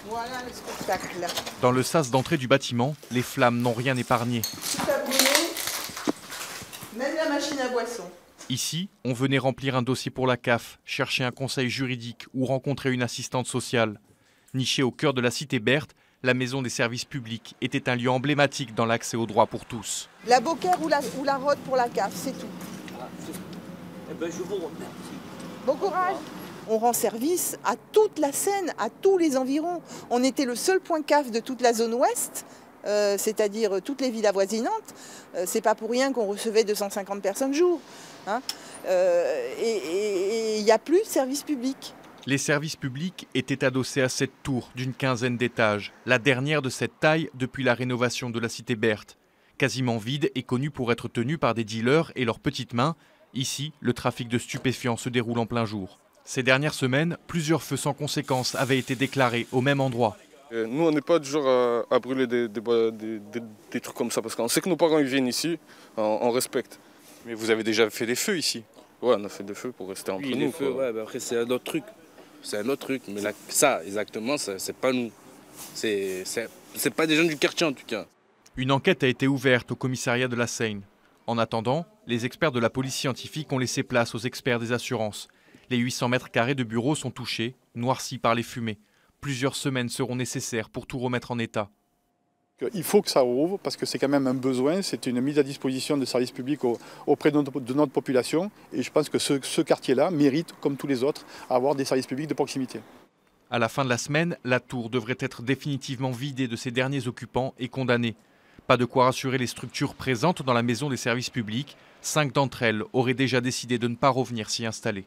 Voilà le spectacle. Dans le sas d'entrée du bâtiment, les flammes n'ont rien épargné. Tout a brûlé, même la machine à boisson. Ici, on venait remplir un dossier pour la CAF, chercher un conseil juridique ou rencontrer une assistante sociale. Nichée au cœur de la cité Berthe, la maison des services publics était un lieu emblématique dans l'accès aux droits pour tous. La Beaucaire ou la Rode pour la CAF, c'est tout. Eh ben, je vous remercie. Bon courage. On rend service à toute la Seine, à tous les environs. On était le seul point CAF de toute la zone ouest, c'est-à-dire toutes les villes avoisinantes. C'est pas pour rien qu'on recevait 250 personnes jour. Hein. Et il n'y a plus de service public. Les services publics étaient adossés à cette tour d'une quinzaine d'étages, la dernière de cette taille depuis la rénovation de la cité Berthe. Quasiment vide et connue pour être tenue par des dealers et leurs petites mains, ici, le trafic de stupéfiants se déroule en plein jour. Ces dernières semaines, plusieurs feux sans conséquence avaient été déclarés au même endroit. Nous, on n'est pas du genre à brûler des trucs comme ça, parce qu'on sait que nos parents ils viennent ici, on respecte. Mais vous avez déjà fait des feux ici? Ouais, on a fait des feux pour rester entre Oui, nous. les feux, ouais, après c'est un autre truc. C'est un autre truc, mais là, ça, exactement, c'est pas nous. C'est pas des gens du quartier en tout cas. Une enquête a été ouverte au commissariat de la Seine. En attendant, les experts de la police scientifique ont laissé place aux experts des assurances. Les 800 mètres carrés de bureaux sont touchés, noircis par les fumées. Plusieurs semaines seront nécessaires pour tout remettre en état. Il faut que ça rouvre parce que c'est quand même un besoin, c'est une mise à disposition de services publics auprès de notre population. Et je pense que ce quartier-là mérite, comme tous les autres, avoir des services publics de proximité. À la fin de la semaine, la tour devrait être définitivement vidée de ses derniers occupants et condamnée. Pas de quoi rassurer les structures présentes dans la maison des services publics. 5 d'entre elles auraient déjà décidé de ne pas revenir s'y installer.